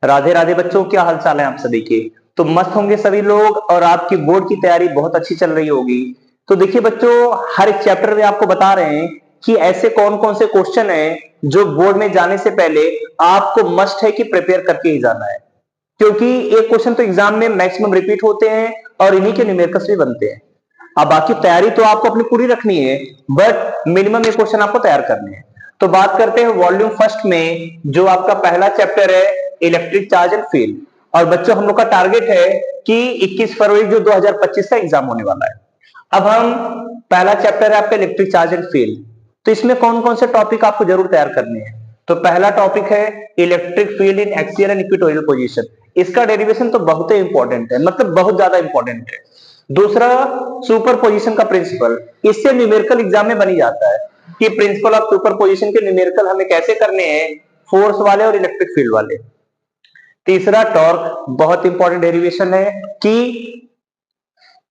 राधे राधे बच्चों, क्या हाल चाल है आप सभी के। तो मस्त होंगे सभी लोग और आपकी बोर्ड की तैयारी बहुत अच्छी चल रही होगी। तो देखिए बच्चों, हर एक चैप्टर में आपको बता रहे हैं कि ऐसे कौन कौन से क्वेश्चन हैं जो बोर्ड में जाने से पहले आपको मस्ट है कि प्रिपेयर करके ही जाना है। क्योंकि एक क्वेश्चन तो एग्जाम में मैक्सिमम रिपीट होते हैं और इन्हीं के न्यूमेरिकल्स भी बनते हैं। अब बाकी तैयारी तो आपको अपनी पूरी रखनी है, बट मिनिमम ये क्वेश्चन आपको तैयार करने हैं। तो बात करते हैं वॉल्यूम फर्स्ट में, जो आपका पहला चैप्टर है इलेक्ट्रिक चार्ज एंड फील्ड। और बच्चों, हम लोग का टारगेट है कि 21 फरवरी जो 2025 का एग्जाम होने वाला है। अब हम पहला चैप्टर है आपका इलेक्ट्रिक चार्ज एंड फील्ड। तो इसमें कौन कौन से टॉपिक आपको जरूर तैयार करने हैं। तो पहला टॉपिक है electric field in axial and equatorial position. इसका डेरिवेशन तो बहुत ही इंपॉर्टेंट है, मतलब बहुत ज्यादा इंपॉर्टेंट है। दूसरा, सुपर पोजिशन का प्रिंसिपल। इससे न्यूमेरिकल एग्जाम में बनी जाता है कि प्रिंसिपल ऑफ सुपर पोजिशन के न्यूमेरिकल हमें कैसे करने हैं, फोर्स वाले और इलेक्ट्रिक फील्ड वाले। तीसरा, टॉर्क, बहुत इंपॉर्टेंट डेरिवेशन है कि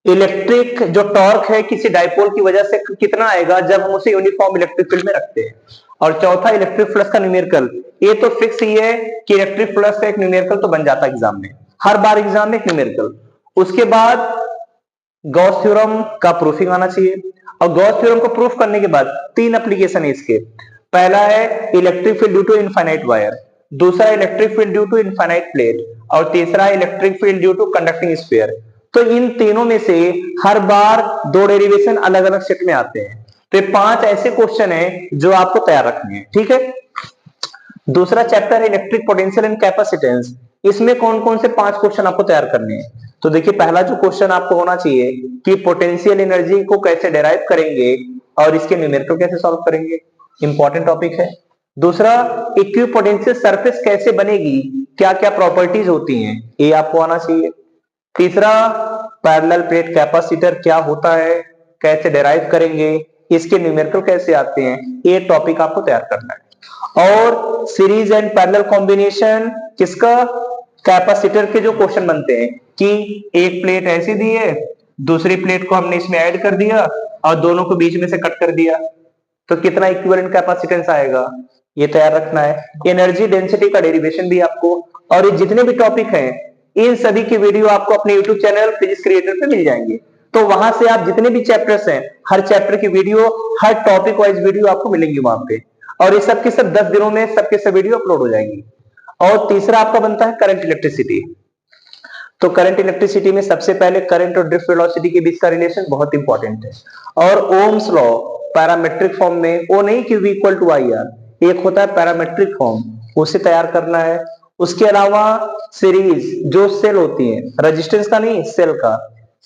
इलेक्ट्रिक जो टॉर्क है किसी डाइपोल की वजह से कितना आएगा जब हम उसे यूनिफॉर्म इलेक्ट्रिक फील्ड में रखते हैं। और चौथा, इलेक्ट्रिक फ्लक्स का न्यूमेरिकल। ये तो फिक्स ही है कि इलेक्ट्रिक फ्लक्स का एक न्यूमेरिकल तो बन जाता है एग्जाम में, हर बार एग्जाम में एक न्यूमेरिकल। उसके बाद गॉस थ्योरम का प्रूफिंग आना चाहिए। और गॉस थ्योरम को प्रूफ करने के बाद तीन एप्लीकेशन है इसके। पहला है electric field due to infinite wire, दूसरा electric field due to infinite plate, और तीसरा electric field due to conducting sphere. तो इन तीनों में से हर बार दो डेरिवेशन अलग अलग सेट में आते हैं। तो ये पांच ऐसे क्वेश्चन हैं जो आपको तैयार रखने हैं, ठीक है। दूसरा चैप्टर है इलेक्ट्रिक पोटेंशियल एंड कैपेसिटेंस। इसमें कौन कौन से पांच क्वेश्चन आपको तैयार करने हैं। तो देखिए, पहला जो क्वेश्चन आपको होना चाहिए कि पोटेंशियल एनर्जी को कैसे डेराइव करेंगे और इसके न्यूमेरिकल कैसे सॉल्व करेंगे, इंपॉर्टेंट टॉपिक है। दूसरा, इक्विपोटेंशियल सरफेस कैसे बनेगी, क्या क्या प्रॉपर्टीज होती हैं, ये आपको आना चाहिए। तीसरा, पैरेलल प्लेट कैपेसिटर क्या होता है, कैसे डेराइव करेंगे, इसके न्यूमेरिकल कैसे आते हैं, ये टॉपिक आपको तैयार करना है। और सीरीज एंड पैरेलल कॉम्बिनेशन किसका, कैपेसिटर के जो क्वेश्चन बनते हैं कि एक प्लेट ऐसी दी है, दूसरी प्लेट को हमने इसमें ऐड कर दिया और दोनों को बीच में से कट कर दिया, तो कितना इक्विवेलेंट कैपेसिटेंस आएगा, ये तैयार रखना है। एनर्जी डेंसिटी का डेरिवेशन भी आपको। और ये जितने भी टॉपिक हैं इन सभी की वीडियो आपको अपने यूट्यूब चैनल फिजिक्स क्रिएटर पे मिल जाएंगे। तो वहां से आप जितने भी चैप्टर्स हैं, हर चैप्टर की वीडियो, हर टॉपिक वाइज वीडियो आपको मिलेंगी वहां पे। और ये सब के सब 10 दिनों में सबके सब वीडियो अपलोड हो जाएंगी। और तीसरा आपका बनता है करंट इलेक्ट्रिसिटी। तो करंट इलेक्ट्रिसिटी में सबसे पहले करंट और ड्रिफ्ट वेलोसिटी के बीच का रिलेशन बहुत इंपॉर्टेंट है। और ओम्स लॉ पैरामेट्रिक फॉर्म में, वो नहीं कि V equal to I R, एक होता है पैरामेट्रिक फॉर्म, उसे तैयार करना है। उसके अलावा सीरीज जो सेल होती है, रेजिस्टेंस का नहीं सेल का,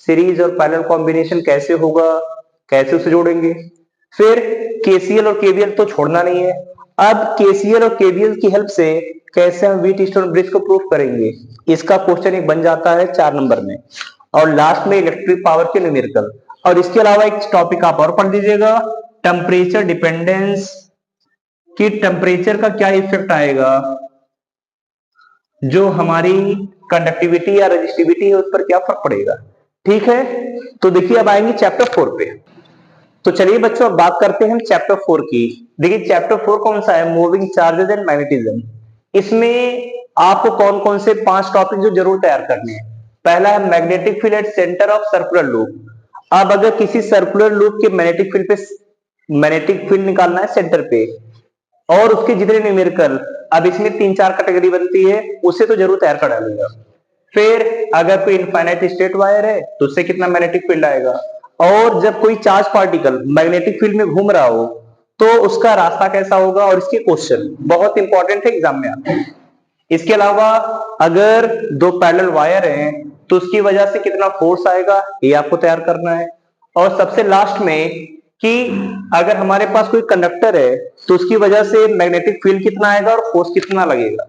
सीरीज और पैरेलल कॉम्बिनेशन कैसे होगा, कैसे उसे जोड़ेंगे। फिर केसीएल और केवीएल तो छोड़ना नहीं है। अब केसीएल और केवीएल की हेल्प से कैसे हम व्हीटस्टोन ब्रिज को प्रूफ करेंगे, इसका क्वेश्चन एक बन जाता है 4 नंबर में। और लास्ट में इलेक्ट्रिक पावर के न्यूमेरिकल। और इसके अलावा एक टॉपिक आप और पढ़ लीजिएगा, टेम्परेचर डिपेंडेंस, कि टेम्परेचर का क्या इफेक्ट आएगा जो हमारी कंडक्टिविटी या रेजिस्टिविटी है उस पर क्या फर्क पड़ेगा, ठीक है। तो देखिए, अब आएंगे चैप्टर 4 पे। तो चलिए बच्चों, अब बात करते हैं चैप्टर 4 की। देखिए, चैप्टर 4 कौन सा है, मूविंग चार्जेस एंड मैग्नेटिज्म। इसमें आपको कौन कौन से 5 टॉपिक जो जरूर तैयार करने हैं। पहला है magnetic field at centre of circular loop. अब अगर किसी सर्कुलर लूप के मैग्नेटिक फील्ड पे मैग्नेटिक फील्ड निकालना है सेंटर पे, और उसके जितने न्यूमेरिकल, अब इसमें 3-4 कैटेगरी बनती है, उसे तो जरूर तैयार कर डालेगा। फिर अगर कोई इनफाइनाइट स्टेट वायर है तो उससे कितना मैग्नेटिक फील्ड आएगा। और जब कोई चार्ज पार्टिकल मैग्नेटिक फील्ड में घूम रहा हो तो उसका रास्ता कैसा होगा, और इसके क्वेश्चन बहुत इंपॉर्टेंट है, एग्जाम में आते हैं। इसके अलावा अगर दो पैरेलल वायर हैं तो उसकी वजह से कितना फोर्स आएगा, ये आपको तैयार करना है। और सबसे लास्ट में कि अगर हमारे पास कोई कंडक्टर है तो उसकी वजह से मैग्नेटिक फील्ड कितना आएगा और फोर्स कितना लगेगा।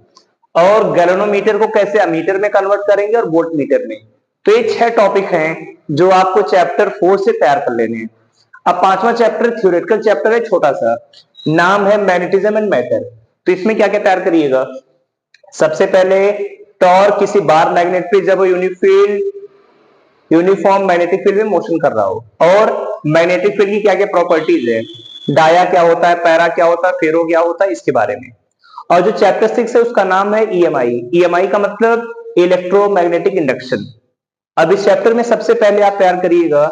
और गैल्वेनोमीटर को कैसे अमीटर में कन्वर्ट करेंगे और वोल्ट मीटर में। तो ये 6 टॉपिक हैं जो आपको चैप्टर 4 से तैयार कर लेने हैं। अब 5वां चैप्टर थ्योरेटिकल चैप्टर है, छोटा सा, नाम है मैग्नेटिज्म एंड मैटर। तो इसमें क्या क्या तैयार करिएगा। सबसे पहले टॉर्क किसी बार मैग्नेट पे जब वो यूनिफॉर्म मैग्नेटिक फील्ड में मोशन कर रहा हो, और मैग्नेटिक फील्ड की क्या क्या प्रॉपर्टीज है, डाया क्या होता है, पैरा क्या होता है, फेरो क्या होता है, इसके बारे में। और जो चैप्टर 6 है उसका नाम है ईएमआई। ईएमआई का मतलब इलेक्ट्रोमैग्नेटिक इंडक्शन। अब इस चैप्टर में सबसे पहले आप तैयार करिएगा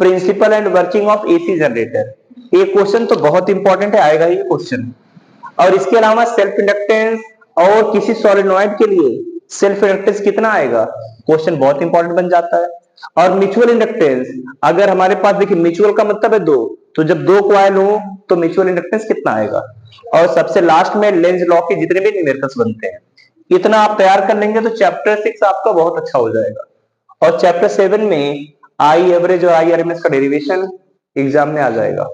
principle and working of AC generator. ये क्वेश्चन तो बहुत इंपॉर्टेंट है, आएगा ये क्वेश्चन। और इसके अलावा सेल्फ इंडक्टेंस और किसी सॉलिनॉइड के लिए सेल्फ इंडक्टेंस कितना आएगा, क्वेश्चन बहुत इंपॉर्टेंट बन जाता है। और म्यूचुअल इंडक्टेंस, अगर हमारे पास देखिए म्यूचुअल का मतलब है दो, तो जब दो कॉइल हो तो म्यूचुअल इंडक्टेंस कितना आएगा। और सबसे लास्ट में लेंज लॉ के जितने भी न्यूमेरिकल्स बनते हैं, इतना आप तैयार कर लेंगे तो चैप्टर 6 आपका बहुत अच्छा हो जाएगा। और चैप्टर 7 में आई एवरेज और आई आरएमएस का डेरिवेशन एग्जाम में आ जाएगा।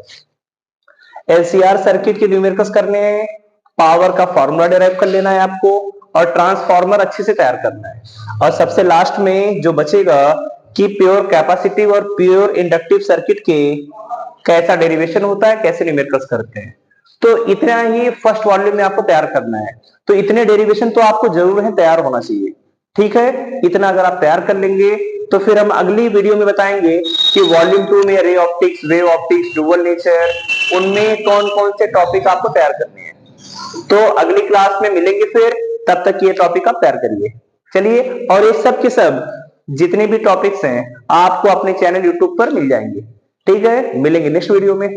एलसीआर सर्किट के न्यूमेरिकल्स करने हैं, पावर का फॉर्मूला डिराइव कर लेना है आपको, और ट्रांसफार्मर अच्छे से तैयार करना है। और सबसे लास्ट में जो बचेगा कि प्योर कैपेसिटिव और प्योर इंडक्टिव सर्किट के कैसा डेरिवेशन होता है, कैसे न्यूमेरिकल्स करते हैं। तो इतना ही फर्स्ट वॉल्यूम में आपको तैयार करना है। तो इतने डेरिवेशन तो आपको जरूर है तैयार होना चाहिए, ठीक है। इतना अगर आप तैयार कर लेंगे तो फिर हम अगली वीडियो में बताएंगे कि वॉल्यूम 2 में ray optics, wave optics, dual nature, उनमें कौन कौन से टॉपिक आपको तैयार करने हैं। तो अगली क्लास में मिलेंगे फिर, तब तक ये टॉपिक आप तैयार करिए। चलिए, और ये सब के सब जितने भी टॉपिक्स हैं आपको अपने चैनल यूट्यूब पर मिल जाएंगे, ठीक है। मिलेंगे नेक्स्ट वीडियो में।